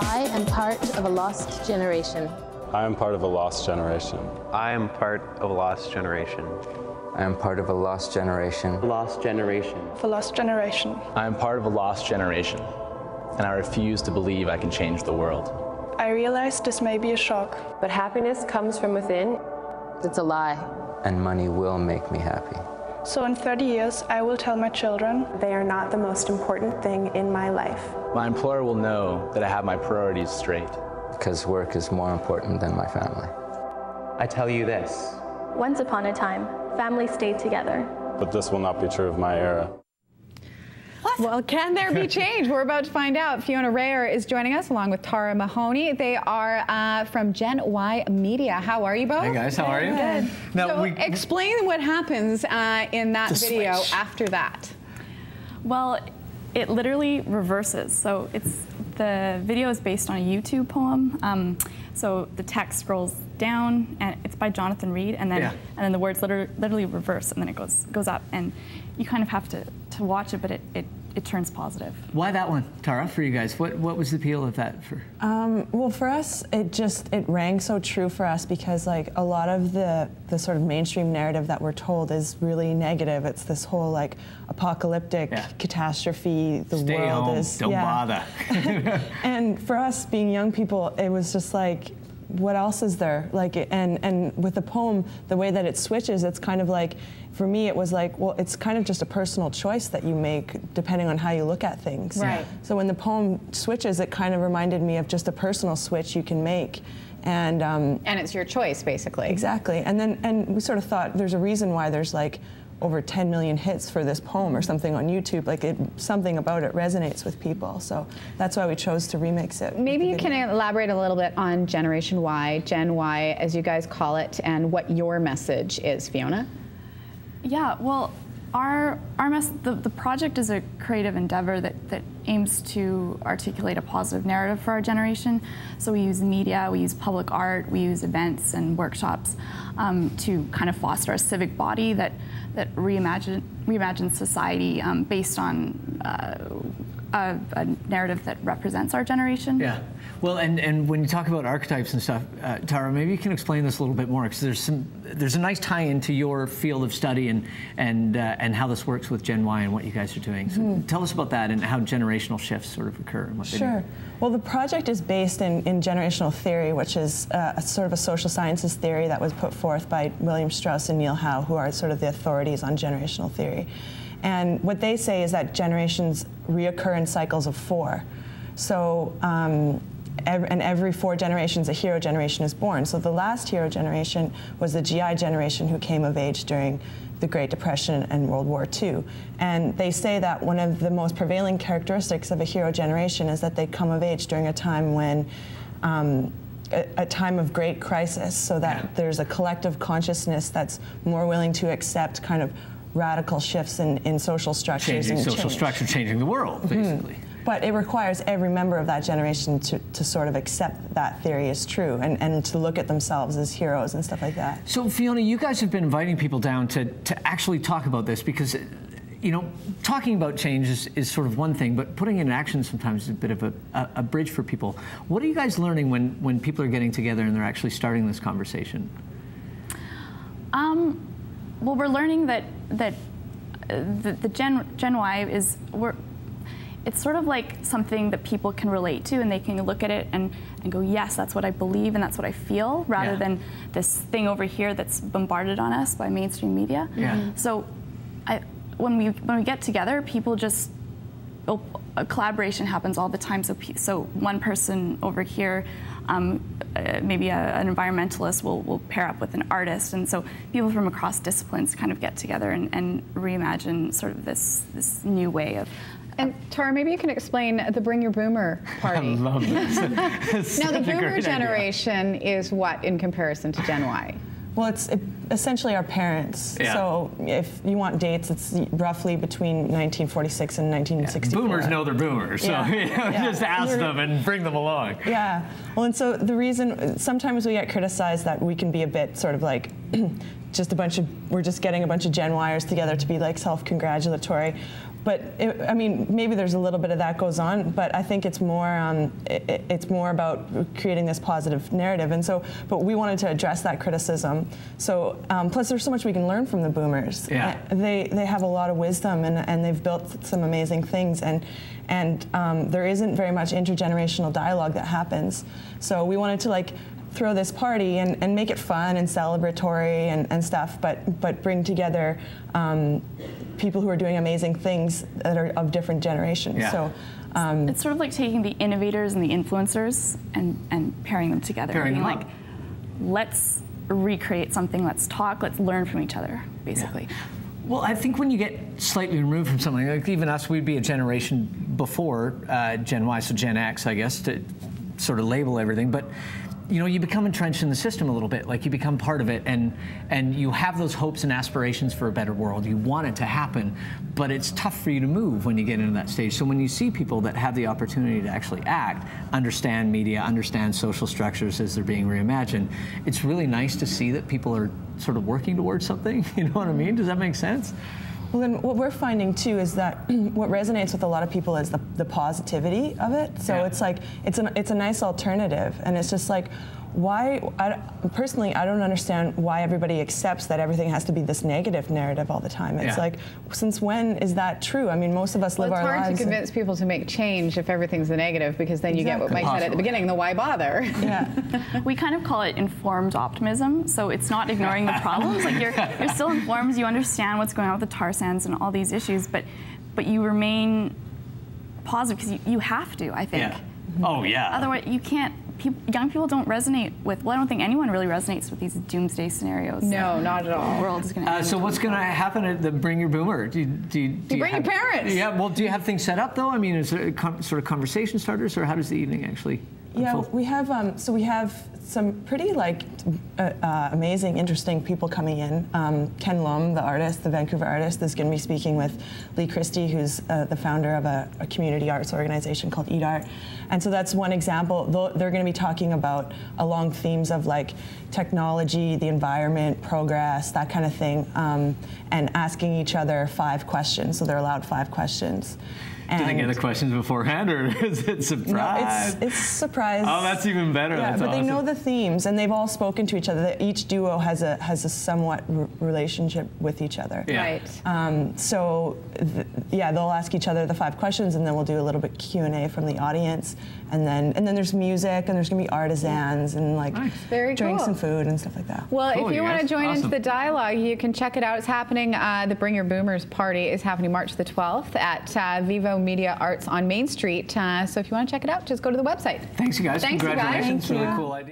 I am part of a lost generation. I am part of a lost generation. I am part of a lost generation. I am part of a lost generation. Lost generation. The lost generation. I am part of a lost generation, and I refuse to believe I can change the world. I realize this may be a shock. But happiness comes from within. It's a lie. And money will make me happy. So in 30 years, I will tell my children they are not the most important thing in my life. My employer will know that I have my priorities straight. Because work is more important than my family. I tell you this. Once upon a time, families stayed together. But this will not be true of my era. Well, can there be change? We're about to find out. Fiona Rayer is joining us along with Tara Mahoney. They are from Gen Y Media. How are you both? Hey guys, how are you? Good. Now so explain what happens in that video switch. after that. Well, it literally reverses. So the video is based on a YouTube poem. So the text scrolls down, and it's by Jonathan Reed, and then the words literally reverse, and then it goes up, and you kind of have to watch it, but it turns positive. Why that one, Tara, for you guys? What was the appeal of that for? Well, for us, it rang so true for us because like a lot of the sort of mainstream narrative that we're told is really negative. It's this whole like apocalyptic catastrophe. The Stay world home, is don't bother. And for us being young people, it was just like, what else is there? Like, and with the poem, the way that it switches, it's kind of like, for me, it was like, well, it's kind of just a personal choice that you make depending on how you look at things. Right. So when the poem switches, it kind of reminded me of just a personal switch you can make. And it's your choice, basically. Exactly. And we sort of thought there's a reason why there's like over 10 million hits for this poem or something on YouTube. Like something about it resonates with people. So that's why we chose to remix it. Maybe you can elaborate a little bit on Generation Y, Gen Y, as you guys call it, and what your message is, Fiona. Yeah, well, the project is a creative endeavor that aims to articulate a positive narrative for our generation. So we use media, we use public art, we use events and workshops to kind of foster a civic body that reimagines society based on a narrative that represents our generation. Yeah. Well, and when you talk about archetypes and stuff, Tara, maybe you can explain this a little bit more, because there's a nice tie into your field of study and how this works with Gen Y and what you guys are doing. So tell us about that and how generational shifts sort of occur and what they do. Sure. Well, the project is based in generational theory, which is a sort of a social sciences theory that was put forth by William Strauss and Neil Howe, who are sort of the authorities on generational theory. And what they say is that generations reoccur in cycles of 4. So, and every 4 generations, a hero generation is born. So the last hero generation was the GI generation, who came of age during the Great Depression and World War II. And they say that one of the most prevailing characteristics of a hero generation is that they come of age during a time when a time of great crisis, so that there's a collective consciousness that's more willing to accept kind of radical shifts in social structures. Changing social structure, changing the world, basically. But it requires every member of that generation to sort of accept that theory is true and to look at themselves as heroes and stuff like that. So Fiona, you guys have been inviting people down to actually talk about this, because you know, talking about change is sort of one thing, but putting it in action sometimes is a bit of a bridge for people. What are you guys learning when people are getting together and they're actually starting this conversation? Well, we're learning that the Gen Y is, it's sort of like something that people can relate to, and they can look at it and go, yes, that's what I believe and that's what I feel, rather than this thing over here that's bombarded on us by mainstream media. Yeah. So when we get together, people just, a collaboration happens all the time. So one person over here, maybe an environmentalist will pair up with an artist, and so people from across disciplines kind of get together and reimagine sort of this new way of. And Tara, maybe you can explain the Bring Your Boomer party. I love this. Now, the Boomer generation is what in comparison to Gen Y? Well, it's essentially our parents. Yeah. So if you want dates, it's roughly between 1946 and 1964. Boomers know they're boomers, so just ask them and bring them along. Yeah. Well, and so the reason, sometimes we get criticized that we can be a bit sort of like we're just getting a bunch of Gen Yers together to be like self-congratulatory. I mean, maybe there's a little bit of that goes on, but I think it's more about creating this positive narrative. And so, but we wanted to address that criticism. So, plus there's so much we can learn from the boomers. Yeah. They have a lot of wisdom, and they've built some amazing things, and there isn't very much intergenerational dialogue that happens. So we wanted to like throw this party and make it fun and celebratory and stuff, but bring together people who are doing amazing things that are of different generations. Yeah. So it's sort of like taking the innovators and the influencers and pairing them together. Pairing them like, up. let's recreate something, let's talk, let's learn from each other, basically. Yeah. Well, I think when you get slightly removed from something, like even us, we'd be a generation before Gen Y, so Gen X, I guess, to sort of label everything. But you know, you become entrenched in the system a little bit, like you become part of it, and you have those hopes and aspirations for a better world. You want it to happen, but it's tough for you to move when you get into that stage. So when you see people that have the opportunity to actually act, understand media, understand social structures as they're being reimagined, it's really nice to see that people are sort of working towards something. You know what I mean? Does that make sense? Well, then what we're finding too is that what resonates with a lot of people is the positivity of it. So it's like it's a nice alternative, and it's just like, why? Personally, I don't understand why everybody accepts that everything has to be this negative narrative all the time. It's like, since when is that true? I mean, most of us live our lives. It's hard to convince people to make change if everything's the negative, because then you get what Mike said at the beginning, the why bother. Yeah. We kind of call it informed optimism. So it's not ignoring the problems. Like you're still informed. You understand what's going on with the tar sands and all these issues, but you remain positive because you have to. I think. Yeah. Oh yeah. Otherwise, you can't. Young people don't resonate with. Well, I don't think anyone really resonates with these doomsday scenarios. No, not at all. The world is going to end. So what's going to happen at the Bring Your Boomer? Do you bring your parents. Yeah. Well, do you have things set up though? I mean, is there sort of conversation starters, or how does the evening actually unfold? Yeah, we have. So we have some pretty amazing, interesting people coming in. Ken Lum, the artist, the Vancouver artist, is going to be speaking with Lee Christie, who's the founder of a community arts organization called Eat Art. And so that's one example. They're going to be talking about along themes of like technology, the environment, progress, that kind of thing, and asking each other 5 questions. So they're allowed 5 questions. Do they get the questions beforehand, or is it surprise? No, it's surprise. Oh, that's even better. Yeah, that's but awesome. They know the themes, and they've all spoken to each other. Each duo has a somewhat relationship with each other. Yeah. Right. So, they'll ask each other the 5 questions, and then we'll do a little bit Q&A from the audience, and then there's music, and there's gonna be artisans and like drinks and food and stuff like that. Well, cool, if you want to join into awesome. the dialogue, you can check it out. It's happening. The Bring Your Boomers party is happening March the 12th at Vivo Media Arts on Main Street. So if you want to check it out, just go to the website. Thanks, you guys. Thanks, you guys. Congratulations. Thank you. Really cool idea.